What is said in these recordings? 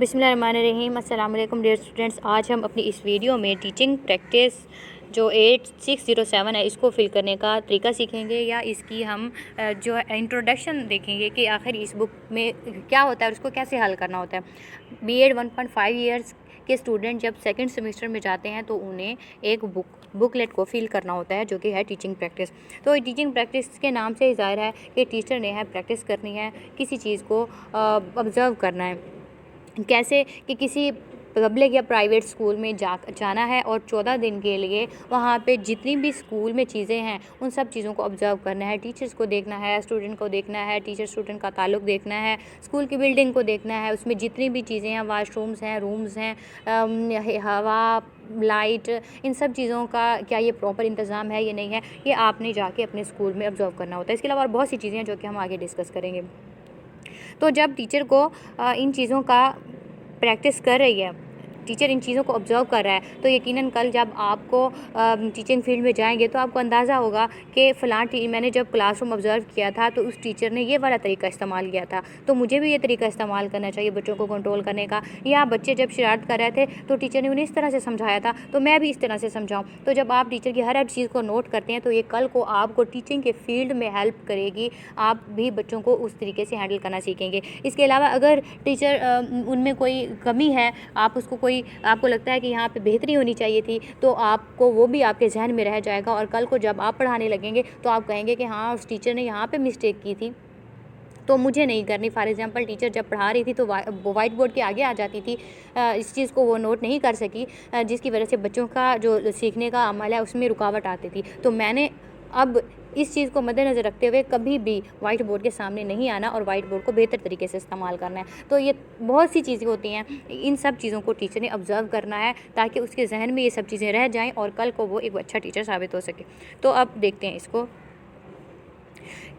बिस्मिल्लाहिर्रहमानिर्रहीम। अस्सलाम वालेकुम डियर स्टूडेंट्स। आज हम अपनी इस वीडियो में टीचिंग प्रैक्टिस जो 8607 है इसको फिल करने का तरीका सीखेंगे, या इसकी हम जो इंट्रोडक्शन देखेंगे कि आखिर इस बुक में क्या होता है और उसको कैसे हल करना होता है। बीएड 1.5 ईयर्स के स्टूडेंट जब सेकंड सेमेस्टर में जाते हैं तो उन्हें एक बुकलेट को फिल करना होता है जो कि है टीचिंग प्रैक्टिस। तो टीचिंग प्रैक्टिस के नाम से ही ज़ाहिर है कि टीचर ने है प्रैक्टिस करनी है, किसी चीज़ को ऑब्ज़र्व करना है। कैसे कि किसी पब्लिक या प्राइवेट स्कूल में जाना है और 14 दिन के लिए वहाँ पे जितनी भी स्कूल में चीज़ें हैं उन सब चीज़ों को ऑब्ज़र्व करना है, टीचर्स को देखना है, स्टूडेंट को देखना है, टीचर स्टूडेंट का ताल्लुक़ देखना है, स्कूल की बिल्डिंग को देखना है, उसमें जितनी भी चीज़ें हैं, वाशरूम्स हैं, रूम्स हैं, हवा, लाइट, इन सब चीज़ों का क्या ये प्रॉपर इंतज़ाम है या नहीं है, ये आपने जाके अपने स्कूल में ऑब्ज़र्व करना होता है। इसके अलावा और बहुत सी चीज़ें हैं जो कि हम आगे डिस्कस करेंगे। तो जब टीचर को इन चीज़ों का प्रैक्टिस कर रही है, टीचर इन चीज़ों को ऑब्ज़र्व कर रहा है, तो यकीनन कल जब आपको टीचिंग फील्ड में जाएंगे तो आपको अंदाज़ा होगा कि मैंने जब क्लासरूम ऑब्ज़र्व किया था तो उस टीचर ने ये वाला तरीका इस्तेमाल किया था, तो मुझे भी ये तरीका इस्तेमाल करना चाहिए बच्चों को कंट्रोल करने का। या बच्चे जब शरारत कर रहे थे तो टीचर ने उन्हें इस तरह से समझाया था, तो मैं भी इस तरह से समझाऊँ। तो जब आप टीचर की हर चीज़ को नोट करते हैं तो ये कल को आपको टीचिंग के फील्ड में हेल्प करेगी, आप भी बच्चों को उस तरीके से हैंडल करना सीखेंगे। इसके अलावा अगर टीचर उनमें कोई कमी है, आपको लगता है कि यहाँ पे बेहतरी होनी चाहिए थी, तो आपको वो भी आपके जहन में रह जाएगा और कल को जब आप पढ़ाने लगेंगे तो आप कहेंगे कि हाँ, उस टीचर ने यहाँ पे मिस्टेक की थी तो मुझे नहीं करनी। फॉर एग्जांपल टीचर जब पढ़ा रही थी तो वाइट बोर्ड के आगे आ जाती थी, इस चीज़ को वो नोट नहीं कर सकी, जिसकी वजह से बच्चों का जो सीखने का अमल है उसमें रुकावट आती थी। तो मैंने अब इस चीज़ को मद्देनज़र रखते हुए कभी भी वाइट बोर्ड के सामने नहीं आना और वाइट बोर्ड को बेहतर तरीके से इस्तेमाल करना है। तो ये बहुत सी चीज़ें होती हैं, इन सब चीज़ों को टीचर ने ऑब्ज़र्व करना है ताकि उसके जहन में ये सब चीज़ें रह जाएँ और कल को वो एक अच्छा टीचर साबित हो सके। तो अब देखते हैं इसको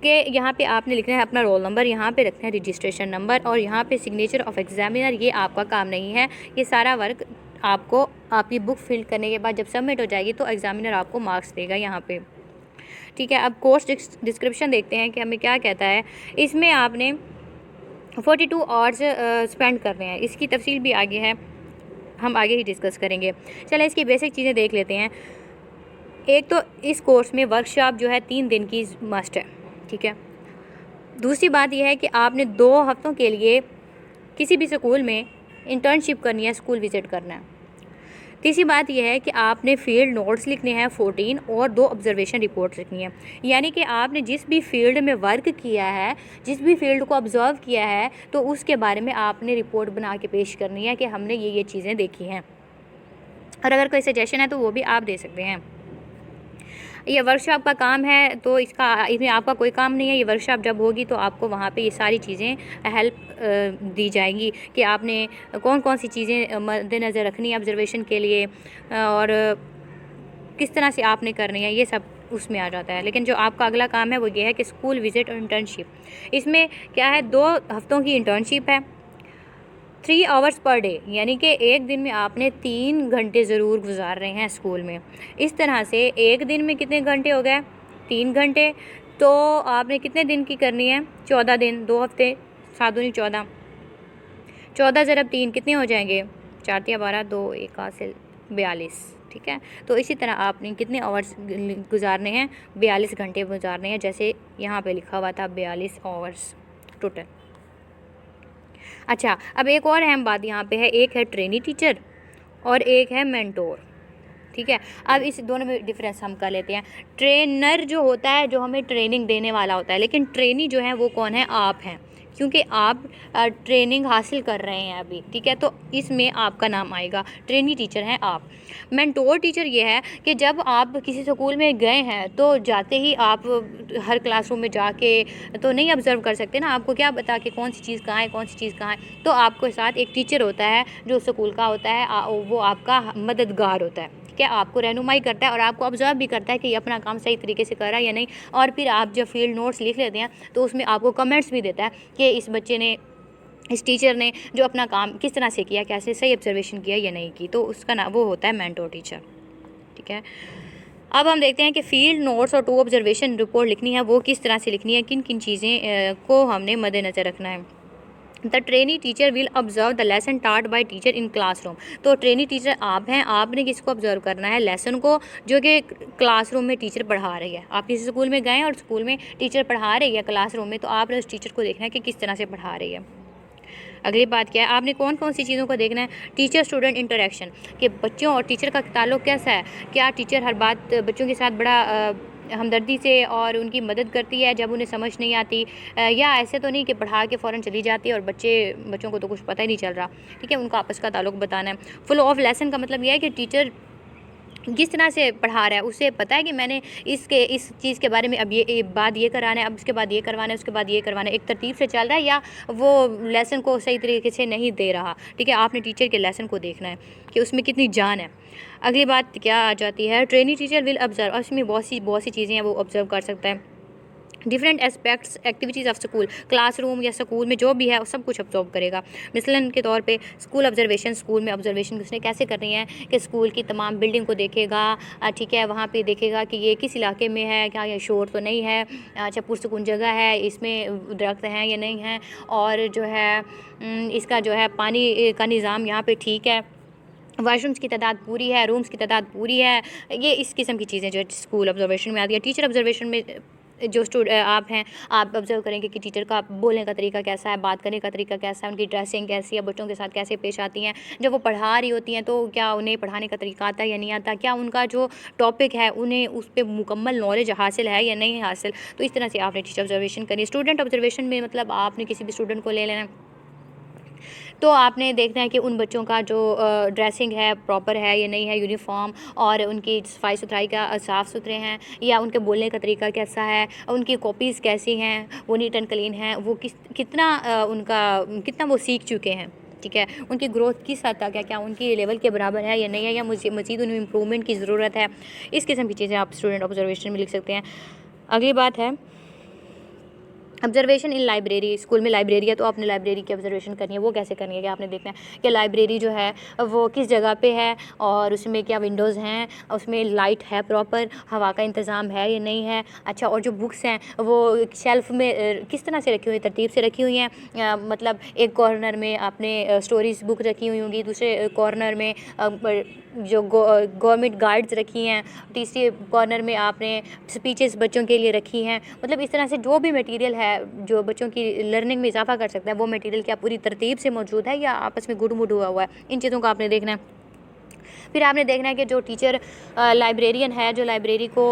कि यहाँ पे आपने लिखना है अपना रोल नंबर, यहाँ पे रखना है रजिस्ट्रेशन नंबर, और यहाँ पे सिग्नेचर ऑफ एग्जामिनर। ये आपका काम नहीं है, ये सारा वर्क आपको आपकी बुक फिल करने के बाद जब सबमिट हो जाएगी तो एग्जामिनर आपको मार्क्स देगा यहाँ पे। ठीक है, अब कोर्स डिस्क्रिप्शन देखते हैं कि हमें क्या कहता है। इसमें आपने 42 आवर्स स्पेंड करने हैं, इसकी तफसील भी आगे है, हम आगे ही डिस्कस करेंगे। चलें इसकी बेसिक चीज़ें देख लेते हैं। एक तो इस कोर्स में वर्कशॉप जो है 3 दिन की मस्ट है, ठीक है। दूसरी बात यह है कि आपने 2 हफ्तों के लिए किसी भी स्कूल में इंटर्नशिप करनी है, स्कूल विज़िट करना है। तीसरी बात यह है कि आपने फील्ड नोट्स लिखने हैं 14 और 2 ऑब्जर्वेशन रिपोर्ट लिखनी है, यानी कि आपने जिस भी फील्ड में वर्क किया है, जिस भी फील्ड को ऑब्ज़र्व किया है, तो उसके बारे में आपने रिपोर्ट बना के पेश करनी है कि हमने ये चीज़ें देखी हैं। और अगर कोई सजेशन है तो वो भी आप दे सकते हैं। ये वर्कशॉप का काम है तो इसमें आपका कोई काम नहीं है। ये वर्कशॉप जब होगी तो आपको वहाँ पे ये सारी चीज़ें हेल्प दी जाएंगी कि आपने कौन कौन सी चीज़ें मद्देनज़र रखनी है ऑब्जर्वेशन के लिए और किस तरह से आपने करनी है, ये सब उसमें आ जाता है। लेकिन जो आपका अगला काम है वो ये है कि स्कूल विज़िट और इंटर्नशिप। इसमें क्या है, 2 हफ्तों की इंटर्नशिप है, 3 आवर्स पर डे, यानी कि एक दिन में आपने 3 घंटे ज़रूर गुजार रहे हैं स्कूल में। इस तरह से एक दिन में कितने घंटे हो गए, 3 घंटे। तो आपने कितने दिन की करनी है, 14 दिन, 2 हफ्ते, 7 दूनी 14, 14 ज़रब 3 कितने हो जाएंगे, 4 तिया 12, 2 1 हासिल 42, ठीक है। तो इसी तरह आपने कितने आवर्स गुजारने हैं, 42 घंटे गुजारने हैं, जैसे यहाँ पे लिखा हुआ था 42 आवर्स टोटल। अच्छा, अब एक और अहम बात यहाँ पे है, एक है ट्रेनी टीचर और एक है मेंटोर, ठीक है। अब इस दोनों में डिफरेंस हम कर लेते हैं। ट्रेनर जो होता है जो हमें ट्रेनिंग देने वाला होता है, लेकिन ट्रेनी जो है वो कौन है, आप हैं, क्योंकि आप ट्रेनिंग हासिल कर रहे हैं अभी, ठीक है। तो इसमें आपका नाम आएगा, ट्रेनी टीचर हैं आप। मेंटोर टीचर ये है कि जब आप किसी स्कूल में गए हैं तो जाते ही आप हर क्लासरूम में जाके तो नहीं ऑब्ज़र्व कर सकते ना, आपको क्या पता कि कौन सी चीज़ कहाँ है, कौन सी चीज़ कहाँ है। तो आपके साथ एक टीचर होता है जो स्कूल का होता है, वो आपका मददगार होता है, क्या आपको रहनुमाई करता है और आपको ऑब्ज़र्व भी करता है कि ये अपना काम सही तरीके से कर रहा है या नहीं। और फिर आप जब फील्ड नोट्स लिख लेते हैं तो उसमें आपको कमेंट्स भी देता है कि इस बच्चे ने, इस टीचर ने जो अपना काम किस तरह से किया, कैसे सही ऑब्जर्वेशन किया या नहीं की। तो उसका नाम वो होता है मेंटोर टीचर, ठीक है। अब हम देखते हैं कि फील्ड नोट्स और 2 ऑब्जर्वेशन रिपोर्ट लिखनी है वो किस तरह से लिखनी है, किन किन चीज़ें को हमने मद्देनज़र रखना है। The trainee teacher will observe the lesson टाट बाय टीचर इन क्लासरूम। तो ट्रेनी टीचर आप हैं, आपने किसको ऑब्जर्व करना है, लेसन को, जो कि क्लासरूम में टीचर पढ़ा रही है। आप किसी स्कूल में गए और स्कूल में टीचर पढ़ा रही है क्लासरूम में, तो आपने उस टीचर को देखना है कि किस तरह से पढ़ा रही है। अगली बात क्या है, आपने कौन कौन सी चीज़ों को देखना है, टीचर स्टूडेंट इंटरेक्शन, कि बच्चों और टीचर का ताल्लुक़ कैसा है, क्या टीचर हर बात बच्चों के साथ बड़ा हमदर्दी से और उनकी मदद करती है जब उन्हें समझ नहीं आती, या ऐसे तो नहीं कि पढ़ा के फ़ौरन चली जाती है और बच्चों को तो कुछ पता ही नहीं चल रहा। ठीक है, उनका आपस का ताल्लुक़ बताना है। फुल ऑफ लेसन का मतलब यह है कि टीचर किस तरह से पढ़ा रहा है, उसे पता है कि मैंने इस चीज़ के बारे में अब ये बात ये कराना है, अब इसके बाद ये करवाना है, उसके बाद ये करवाना है, एक तरतीब से चल रहा है, या वो लेसन को सही तरीके से नहीं दे रहा। ठीक है, आपने टीचर के लेसन को देखना है कि उसमें कितनी जान है। अगली बात क्या आ जाती है, ट्रेनी टीचर विल ऑब्जर्व, उसमें बहुत सी चीज़ें हैं वो ऑब्जर्व कर सकता है। Different aspects activities of school, classroom या स्कूल में जो भी है वो सब कुछ ऑब्जर्व करेगा। मिसलन के तौर पे स्कूल ऑब्जर्वेशन, स्कूल में ऑब्जर्वेशन उसने कैसे करनी है कि स्कूल की तमाम बिल्डिंग को देखेगा। ठीक है, वहाँ पे देखेगा कि ये किस इलाके में है, क्या ये शोर तो नहीं है, अच्छा पुरसकून जगह है, इसमें दरख्त हैं या नहीं हैं, और जो है इसका जो है पानी का निज़ाम यहाँ पे ठीक है, वाशरूम्स की तादाद पूरी है, रूम्स की तादाद पूरी है। ये इस किस्म की चीज़ें जो स्कूल ऑब्जर्वेशन में आती है। टीचर ऑब्जर्वेशन में जो आप हैं, आप ऑब्जर्व करेंगे कि टीचर का बोलने का तरीका कैसा है, बात करने का तरीका कैसा है, उनकी ड्रेसिंग कैसी है, बच्चों के साथ कैसे पेश आती हैं, जब वो पढ़ा रही होती हैं तो क्या उन्हें पढ़ाने का तरीका आता है या नहीं आता, क्या उनका जो टॉपिक है उन्हें उस पर मुकम्मल नॉलेज हासिल है या नहीं हासिल। तो इस तरह से आपने टीचर ऑब्जर्वेशन करनी है। स्टूडेंट ऑब्जर्वेशन में मतलब आपने किसी भी स्टूडेंट को ले लेना है, तो आपने देखना है कि उन बच्चों का जो ड्रेसिंग है प्रॉपर है या नहीं है, यूनिफॉर्म, और उनकी सफाई सुथराई का साफ़ सुथरे हैं, या उनके बोलने का तरीका कैसा है, उनकी कॉपीज़ कैसी हैं, वो नीट एंड क्लीन हैं, वो कितना वो सीख चुके हैं। ठीक है, उनकी ग्रोथ किस हद तक है, क्या उनकी लेवल के बराबर है या नहीं है, या मज़ीद उन्हें इम्प्रूवमेंट की ज़रूरत है। इस किस्म की चीज़ें आप स्टूडेंट ऑब्जर्वेशन में लिख सकते हैं। अगली बात है ऑब्जर्वेशन इन लाइब्रेरी। स्कूल में लाइब्रेरी है तो आपने लाइब्रेरी की ऑब्जर्वेशन करनी है। वो कैसे करनी है कि आपने देखना है कि लाइब्रेरी जो है वो किस जगह पे है, और उसमें क्या विंडोज़ हैं, उसमें लाइट है प्रॉपर, हवा का इंतज़ाम है या नहीं है। अच्छा, और जो बुक्स हैं वो शेल्फ में किस तरह से रखी हुई, तरतीब से रखी हुई हैं। मतलब एक कॉर्नर में आपने स्टोरीज़ बुक रखी हुई होंगी, दूसरे कॉर्नर में जो गवर्नमेंट गाइड्स रखी हैं, तीसरे कॉर्नर में आपने स्पीचेस बच्चों के लिए रखी हैं। मतलब इस तरह से जो भी मटेरियल है जो बच्चों की लर्निंग में इजाफा कर सकता है, वो मटेरियल क्या पूरी तरतीब से मौजूद है या आपस में गुड मुड हुआ हुआ है। इन चीज़ों को आपने देखना है। फिर आपने देखना है कि जो टीचर लाइब्रेरियन है, जो लाइब्रेरी को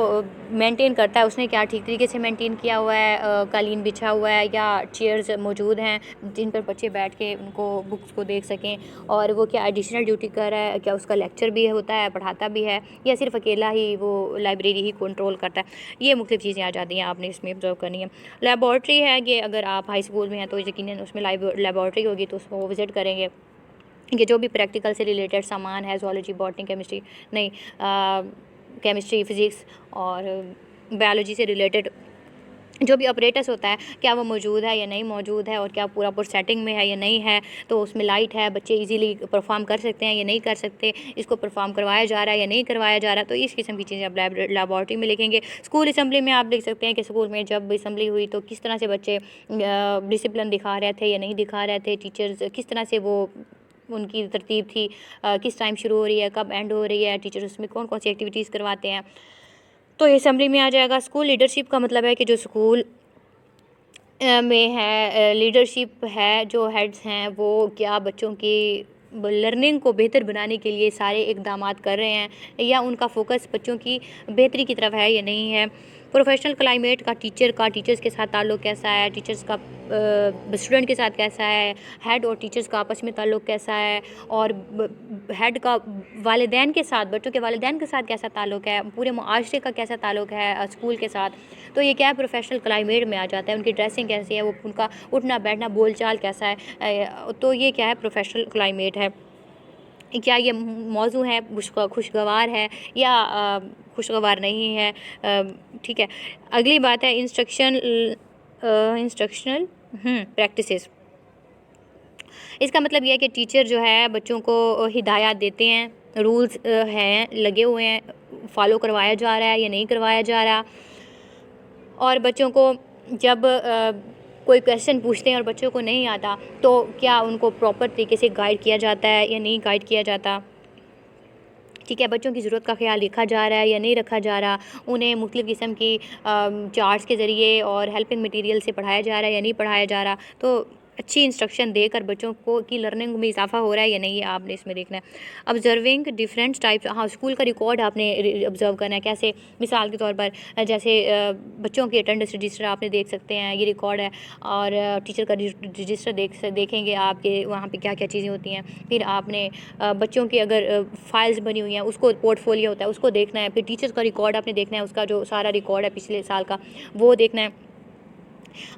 मेंटेन करता है, उसने क्या ठीक तरीके से मेंटेन किया हुआ है, कालीन बिछा हुआ है या चेयर्स मौजूद हैं जिन पर बच्चे बैठ के उनको बुक्स को देख सकें, और वो क्या एडिशनल ड्यूटी कर रहा है, क्या उसका लेक्चर भी होता है, पढ़ाता भी है, या सिर्फ अकेला ही वो लाइब्रेरी ही कंट्रोल करता है। ये मुख्तलिफ चीज़ें आ जाती हैं, आपने इसमें ऑब्जर्व करनी है। लेबॉर्ट्री है कि अगर आप हाई स्कूल में हैं तो यकीनन उसमें लेबॉर्ट्री होगी, तो उसको विज़िट करेंगे कि जो भी प्रैक्टिकल से रिलेटेड सामान है, ज़ूलॉजी, बॉटनी, केमिस्ट्री नहीं केमिस्ट्री, फ़िज़िक्स और बायोलॉजी से रिलेटेड जो भी ऑपरेटस होता है, क्या वो मौजूद है या नहीं मौजूद है, और क्या पूरा सेटिंग में है या नहीं है, तो उसमें लाइट है, बच्चे इजीली परफॉर्म कर सकते हैं या नहीं कर सकते, इसको परफॉर्म करवाया जा रहा है या नहीं करवाया जा रहा। तो इस किस्म की चीज़ें आप लेबॉर्ट्री में लिखेंगे। स्कूल असम्बली में आप लिख सकते हैं कि स्कूल में जब असम्बली हुई तो किस तरह से बच्चे डिसिप्लिन दिखा रहे थे या नहीं दिखा रहे थे, टीचर्स किस तरह से वो उनकी तरतीब थी, किस टाइम शुरू हो रही है, कब एंड हो रही है, टीचर उसमें कौन कौन सी एक्टिविटीज़ करवाते हैं, तो ये समरी में आ जाएगा। स्कूल लीडरशिप का मतलब है कि जो स्कूल में है लीडरशिप है, जो हेड्स हैं वो क्या बच्चों की लर्निंग को बेहतर बनाने के लिए सारे इक़दामात कर रहे हैं, या उनका फोकस बच्चों की बेहतरी की तरफ है या नहीं है। प्रोफेशनल क्लाइमेट का टीचर्स के साथ ताल्लुक़ कैसा है, टीचर्स का स्टूडेंट के साथ कैसा है, हेड और टीचर्स का आपस में ताल्लुक़ कैसा है, और हेड का वालिदैन के साथ, बच्चों के वालिदैन के साथ कैसा ताल्लुक़ है, पूरे मुआशरे का कैसा ताल्लुक़ है स्कूल के साथ। तो ये क्या है, प्रोफेशनल क्लाइमेट में आ जाता है। उनकी ड्रेसिंग कैसी है, वो उनका उठना बैठना बोल चाल कैसा है, तो ये क्या है, प्रोफेशनल क्लाइमेट है। क्या ये मौजू है खुशगवार है या खुशगवार नहीं है। ठीक है, अगली बात है इंस्ट्रक्शनल प्रैक्टिसेस। इसका मतलब यह है कि टीचर जो है बच्चों को हिदायत देते हैं, रूल्स हैं लगे हुए हैं, फॉलो करवाया जा रहा है या नहीं करवाया जा रहा, और बच्चों को जब कोई क्वेश्चन पूछते हैं और बच्चों को नहीं आता तो क्या उनको प्रॉपर तरीके से गाइड किया जाता है या नहीं गाइड किया जाता, ठीक है। बच्चों की ज़रूरत का ख्याल रखा जा रहा है या नहीं रखा जा रहा, उन्हें मुख्तलिफ़ किस्म की चार्ट्स के ज़रिए और हेल्पिंग मटेरियल से पढ़ाया जा रहा है या नहीं पढ़ाया जा रहा। तो अच्छी इंस्ट्रक्शन देकर बच्चों को की लर्निंग में इजाफा हो रहा है या नहीं, ये आपने इसमें देखना है। ऑब्जर्विंग डिफरेंट टाइप्स, हाँ स्कूल का रिकॉर्ड आपने ऑब्जर्व करना है। कैसे, मिसाल के तौर पर जैसे बच्चों की अटेंडेंस रजिस्टर आपने देख सकते हैं, ये रिकॉर्ड है। और टीचर का रजिस्टर देखेंगे आपके वहाँ पे क्या क्या चीज़ें होती हैं। फिर आपने बच्चों की अगर फाइल्स बनी हुई हैं उसको, पोर्टफोलियो होता है उसको देखना है। फिर टीचर का रिकॉर्ड आपने देखना है, उसका जो सारा रिकॉर्ड है पिछले साल का वो देखना है।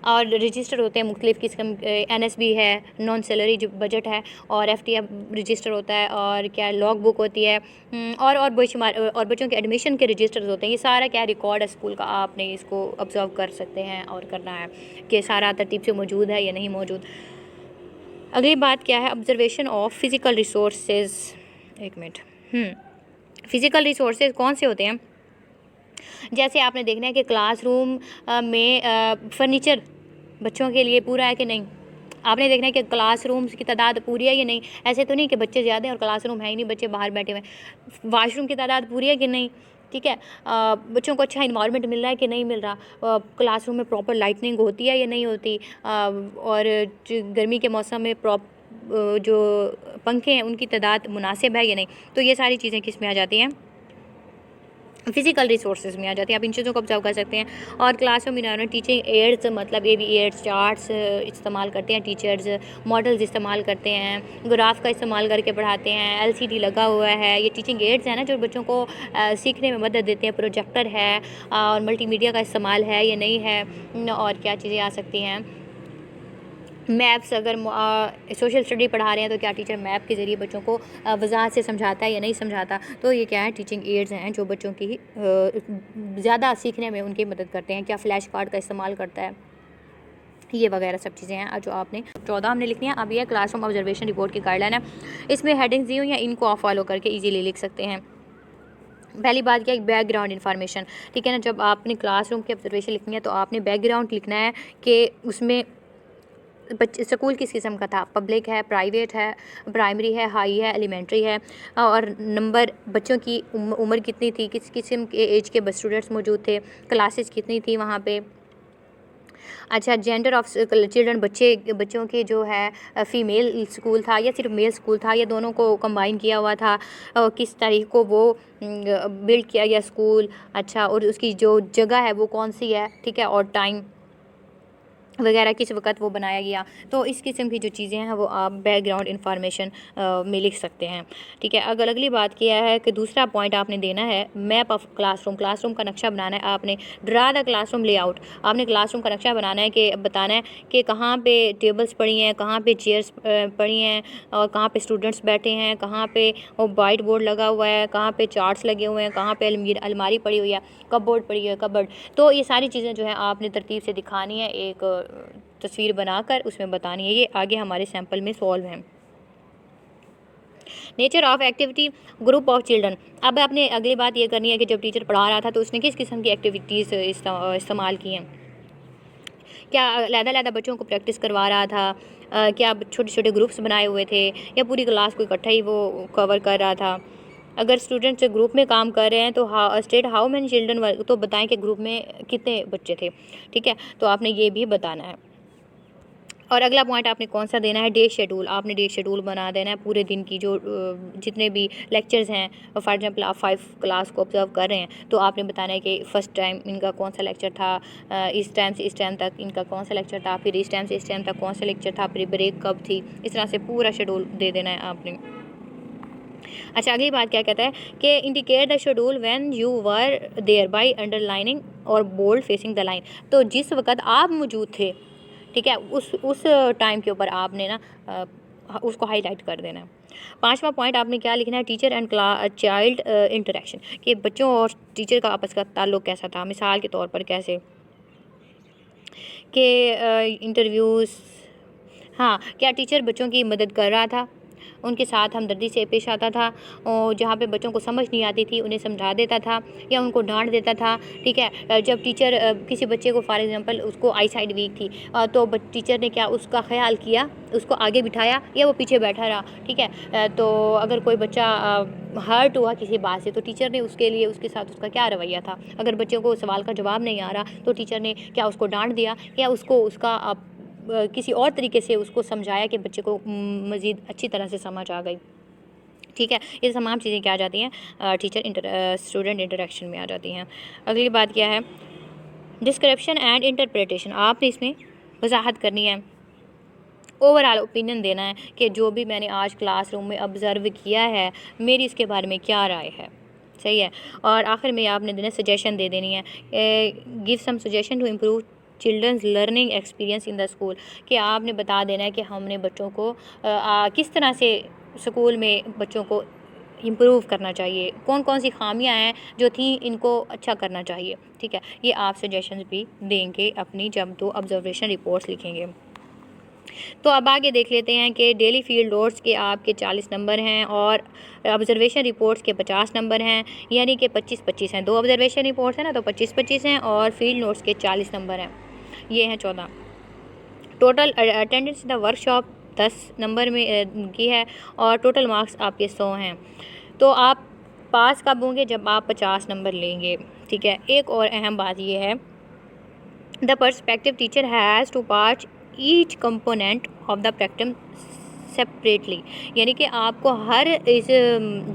और रजिस्टर होते हैं मुख्तलिफ़ किस्म, NSB है, नॉन सैलरी जो बजट है, और FTF रजिस्टर होता है, और क्या लॉग बुक होती है, और बेशुमार और बच्चों के एडमिशन के रजिस्टर्स होते हैं। ये सारा क्या रिकॉर्ड है स्कूल का, आपने इसको ऑब्ज़र्व कर सकते हैं और करना है कि सारा तरतीब से मौजूद है या नहीं मौजूद। अगली बात क्या है, ऑब्जर्वेशन ऑफ फ़िज़िकल रिसोर्सेज। एक मिनट, फ़िज़िकल रिसोर्सेज कौन से होते हैं? जैसे आपने देखना है कि क्लासरूम में फर्नीचर बच्चों के लिए पूरा है कि नहीं। आपने देखना है कि क्लासरूम्स की तादाद पूरी है या नहीं। ऐसे तो नहीं कि बच्चे ज़्यादा हैं और क्लासरूम है ही नहीं, बच्चे बाहर बैठे हुए हैं। वाशरूम की तादाद पूरी है कि नहीं, ठीक है। बच्चों को अच्छा इन्वायरमेंट मिल रहा है कि नहीं मिल रहा। क्लासरूम में प्रॉपर लाइटनिंग होती है या नहीं होती। और गर्मी के मौसम में जो पंखे हैं उनकी तादाद मुनासिब है या नहीं। तो ये सारी चीज़ें किस में आ जाती हैं, फ़िज़िकल रिसोर्सेज में आ जाती हैं। आप इन चीज़ों को ऑब्जर्व कर सकते हैं। और क्लासरूम इन्वायरमेंट, टीचिंग एड्स मतलब AV एड्स, चार्ट्स इस्तेमाल करते हैं टीचर्स, मॉडल्स इस्तेमाल करते हैं, ग्राफ का इस्तेमाल करके पढ़ाते हैं, LCD लगा हुआ है। ये टीचिंग एड्स हैं ना जो बच्चों को सीखने में मदद देते हैं। प्रोजेक्टर है और मल्टीमीडिया का इस्तेमाल है या नहीं है। और क्या चीज़ें आ सकती हैं, मैप्स, अगर सोशल स्टडी पढ़ा रहे हैं तो क्या टीचर मैप के ज़रिए बच्चों को वजाहत से समझाता है या नहीं समझाता। तो ये क्या है, टीचिंग एड्स हैं जो बच्चों की ज़्यादा सीखने में उनकी मदद करते हैं। क्या फ्लैश कार्ड का इस्तेमाल करता है, ये वगैरह सब चीज़ें हैं जो आपने 14 हमने लिखनी है। अब ये क्लासरूम ऑब्जर्वेशन रिपोर्ट की गाइडलाइन है, इसमें हेडिंग्स दी हुई हैं, इनको आप फॉलो करके ईजीली लिख सकते हैं। पहली बात क्या है, बैकग्राउंड इन्फॉर्मेशन, ठीक है ना। जब आपने क्लासरूम की ऑब्जर्वेशन लिखनी है तो आपने बैकग्राउंड लिखना है कि उसमें बच्चे स्कूल किस किस्म का था, पब्लिक है, प्राइवेट है, प्राइमरी है, हाई है, एलिमेंट्री है, और नंबर, बच्चों की उम्र कितनी थी, किस किस्म के एज के स्टूडेंट्स मौजूद थे, क्लासेस कितनी थी वहाँ पे। अच्छा, जेंडर ऑफ चिल्ड्रन, बच्चों के जो है फ़ीमेल स्कूल था या सिर्फ मेल स्कूल था या दोनों को कंबाइन किया हुआ था, किस तारीख को वो बिल्ड किया गया स्कूल। अच्छा, और उसकी जो जगह है वो कौन सी है, ठीक है, और टाइम वगैरह किस वक्त वो बनाया गया। तो इस किस्म की जो चीज़ें हैं वो आप बैकग्राउंड इन्फॉर्मेशन में लिख सकते हैं, ठीक है। अगर अगली बात किया है कि दूसरा पॉइंट आपने देना है, मैप ऑफ क्लासरूम, क्लासरूम का नक्शा बनाना है आपने। ड्रा द क्लासरूम लेआउट, आपने क्लासरूम का नक्शा बनाना है कि बताना है कि कहाँ पे टेबल्स पड़ी हैं, कहाँ पे चेयर्स पड़ी हैं, और कहाँ पे स्टूडेंट्स बैठे हैं, कहाँ पे वो वाइट बोर्ड लगा हुआ है, कहाँ पे चार्ट्स लगे हुए हैं, कहाँ पे अलमारी पड़ी हुई है, कपबोर्ड पड़ी है, कपबोर्ड। तो ये सारी चीज़ें जो है आपने तरतीब से दिखानी है, एक तस्वीर बनाकर उसमें बतानी है। ये आगे हमारे सैंपल में सॉल्व हैं। Nature of activity, group of children. अब आपने अगली बात ये करनी है कि जब टीचर पढ़ा रहा था तो उसने किस किस्म की एक्टिविटीज़ इस्तेमाल की हैं। क्या अलग-अलग बच्चों को प्रैक्टिस करवा रहा था, क्या छोटे छोटे ग्रुप्स बनाए हुए थे, या पूरी क्लास को इकट्ठा ही वो कवर कर रहा था। अगर स्टूडेंट्स ग्रुप में काम कर रहे हैं तो स्टेट हाउ मैनी चिल्ड्रन, तो बताएं कि ग्रुप में कितने बच्चे थे, ठीक है। तो आपने ये भी बताना है। और अगला पॉइंट आपने कौन सा देना है, डे शेड्यूल। आपने डे शेड्यूल बना देना है पूरे दिन की, जो जितने भी लेक्चर्स हैं। फॉर एग्जांपल आप 5 क्लास को ऑब्जर्व कर रहे हैं तो आपने बताना है कि फ़र्स्ट टाइम इनका कौन सा लेक्चर था, इस टाइम से इस टाइम तक इनका कौन सा लेक्चर था, फिर इस टाइम से इस टाइम तक कौन सा लेक्चर था, फिर ब्रेक कब थी। इस तरह से पूरा शेड्यूल दे देना है आपने। अच्छा, अगली बात क्या कहता है कि indicate the schedule when you were there by underlining और बोल्ड फेसिंग द लाइन। तो जिस वक्त आप मौजूद थे, ठीक है, उस टाइम के ऊपर आपने ना उसको हाईलाइट कर देना है। 5वां पॉइंट आपने क्या लिखना है, टीचर एंड चाइल्ड इंटरेक्शन, कि बच्चों और टीचर का आपस का ताल्लुक़ कैसा था। मिसाल के तौर पर कैसे कि इंटरव्यूज़, हाँ, क्या टीचर बच्चों की मदद कर रहा था, उनके साथ हमदर्दी से पेश आता था, और जहाँ पे बच्चों को समझ नहीं आती थी उन्हें समझा देता था या उनको डांट देता था। ठीक है, जब टीचर किसी बच्चे को फॉर एग्जांपल उसको आई साइड वीक थी, तो टीचर ने क्या उसका ख्याल किया, उसको आगे बिठाया या वो पीछे बैठा रहा। ठीक है, तो अगर कोई बच्चा हर्ट हुआ किसी बात से तो टीचर ने उसके लिए उसके साथ उसका क्या रवैया था। अगर बच्चों को सवाल का जवाब नहीं आ रहा तो टीचर ने क्या उसको डांट दिया या उसको उसका किसी और तरीके से उसको समझाया कि बच्चे को मज़ीद अच्छी तरह से समझ आ गई। ठीक है, ये तमाम चीज़ें क्या आ जाती हैं, टीचर स्टूडेंट इंटरेक्शन में आ जाती हैं। अगली बात क्या है, डिस्क्रिप्शन एंड इंटरप्रिटेशन। आपने इसमें वजाहत करनी है, ओवरऑल ओपिनियन देना है कि जो भी मैंने आज क्लासरूम में ऑब्ज़र्व किया है मेरी इसके बारे में क्या राय है। सही है, और आखिर में आपने देना सजेशन दे देनी है, give some suggestion to improve children's learning experience in the school, कि आपने बता देना है कि हमने बच्चों को किस तरह से स्कूल में बच्चों को इम्प्रूव करना चाहिए, कौन कौन सी खामियां हैं जो थी इनको अच्छा करना चाहिए। ठीक है, ये आप सजेशंस भी देंगे अपनी जब तो ऑब्जर्वेशन रिपोर्ट्स लिखेंगे। तो अब आगे देख लेते हैं कि डेली फील्ड नोट्स के आपके 40 नंबर हैं और ऑब्जर्वेशन रिपोर्ट्स के 50 नंबर हैं, यानी कि 25-25 हैं। 2 ऑब्जर्वेशन रिपोर्ट्स हैं ना, तो 25-25 हैं और फील्ड नोट्स के 40 नंबर हैं, ये हैं 14। Total attendance the workshop 10 number में की है और टोटल मार्क्स आपके 100 हैं। तो आप पास कब होंगे, जब आप 50 नंबर लेंगे। ठीक है, एक और अहम बात ये है, the perspective teacher has to pass each component of the practice separately, यानी कि आपको हर इस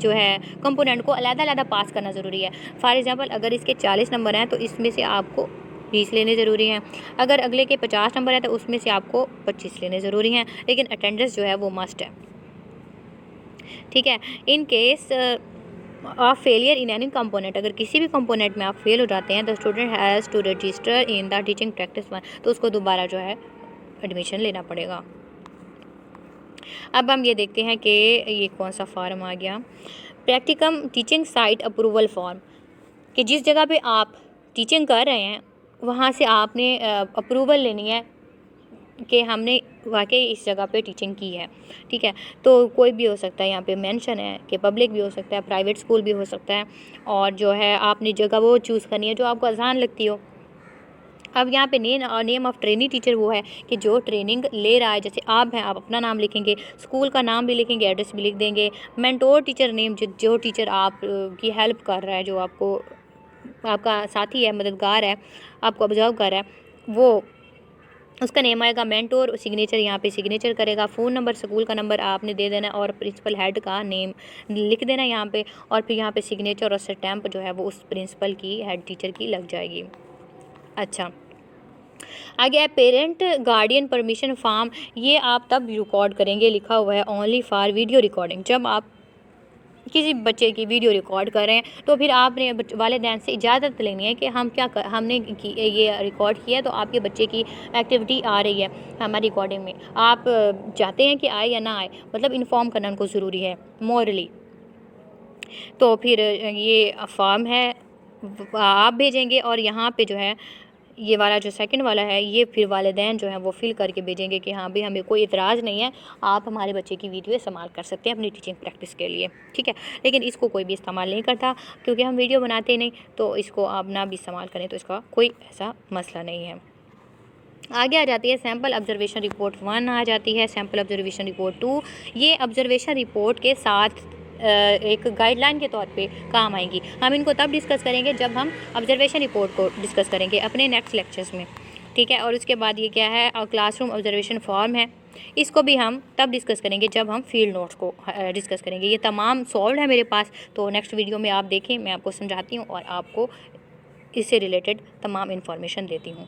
जो है कंपोनेंट को अलग-अलग पास करना ज़रूरी है। फॉर एग्जांपल अगर इसके 40 नंबर हैं तो इसमें से आपको 20 लेने ज़रूरी हैं, अगर अगले के 50 नंबर हैं तो उसमें से आपको 25 लेने ज़रूरी हैं, लेकिन अटेंडेंस जो है वो मस्ट है। ठीक है, in case of failure in any component, अगर किसी भी कंपोनेंट में आप फेल हो जाते हैं, the student has to register in the teaching practice 1, तो उसको दोबारा जो है एडमिशन लेना पड़ेगा। अब हम ये देखते हैं कि ये कौन सा फॉर्म आ गया, practicum teaching site approval form, कि जिस जगह पे आप टीचिंग कर रहे हैं वहाँ से आपने अप्रूवल लेनी है कि हमने वाकई इस जगह पे टीचिंग की है। ठीक है, तो कोई भी हो सकता है, यहाँ पे मेंशन है कि पब्लिक भी हो सकता है, प्राइवेट स्कूल भी हो सकता है, और जो है आपने जगह वो चूज़ करनी है जो आपको आसान लगती हो। अब यहाँ पे नेम ऑफ़ ट्रेनिंग टीचर वो है कि जो ट्रेनिंग ले रहा है, जैसे आप हैं आप अपना नाम लिखेंगे, स्कूल का नाम भी लिखेंगे, एड्रेस भी लिख देंगे। मेंटोर टीचर नेम, जो टीचर आप की हेल्प कर रहा है, जो आपको आपका साथी है, मददगार है, आपको ऑब्जर्व कर रहा है, वो उसका नेम आएगा। मेंटोर सिग्नेचर यहाँ पे सिग्नेचर करेगा। फ़ोन नंबर स्कूल का नंबर आपने दे देना और प्रिंसिपल हेड का नेम लिख देना यहाँ पे, और फिर यहाँ पे सिग्नेचर और स्टैम्प जो है वो उस प्रिंसिपल की, हेड टीचर की लग जाएगी। अच्छा, आगे है पेरेंट गार्डियन परमिशन फॉर्म, ये आप तब रिकॉर्ड करेंगे, लिखा हुआ है ओनली फॉर वीडियो रिकॉर्डिंग, जब आप किसी बच्चे की वीडियो रिकॉर्ड कर रहे हैं तो फिर आपने वालिदैन से इजाज़त लेनी है कि हम हमने ये रिकॉर्ड किया है, तो आपके बच्चे की एक्टिविटी आ रही है हमारी रिकॉर्डिंग में, आप चाहते हैं कि आए या ना आए, मतलब इन्फॉर्म करना उनको ज़रूरी है मॉरली। तो फिर ये फॉर्म है आप भेजेंगे, और यहाँ पे जो है ये वाला जो सेकंड वाला है ये फिर वालिदैन जो है वो फिल करके भेजेंगे कि हाँ भाई हमें कोई इतराज़ नहीं है, आप हमारे बच्चे की वीडियो इस्तेमाल कर सकते हैं अपनी टीचिंग प्रैक्टिस के लिए। ठीक है, लेकिन इसको कोई भी इस्तेमाल नहीं करता क्योंकि हम वीडियो बनाते नहीं, तो इसको आप ना भी इस्तेमाल करें तो इसका कोई ऐसा मसला नहीं है। आगे आ जाती है सैम्पल ऑब्जर्वेशन रिपोर्ट 1 आ जाती है, सैम्पल ऑब्जर्वेशन रिपोर्ट 2, ये ऑब्जर्वेशन रिपोर्ट के साथ एक गाइडलाइन के तौर पे काम आएंगी। हम इनको तब डिस्कस करेंगे जब हम ऑब्जर्वेशन रिपोर्ट को डिस्कस करेंगे अपने नेक्स्ट लेक्चर्स में। ठीक है, और उसके बाद ये क्या है, क्लासरूम ऑब्जर्वेशन फॉर्म है, इसको भी हम तब डिस्कस करेंगे जब हम फील्ड नोट्स को डिस्कस करेंगे। ये तमाम सॉल्व है मेरे पास, तो नेक्स्ट वीडियो में आप देखें, मैं आपको समझाती हूँ और आपको इससे रिलेटेड तमाम इन्फॉर्मेशन देती हूँ।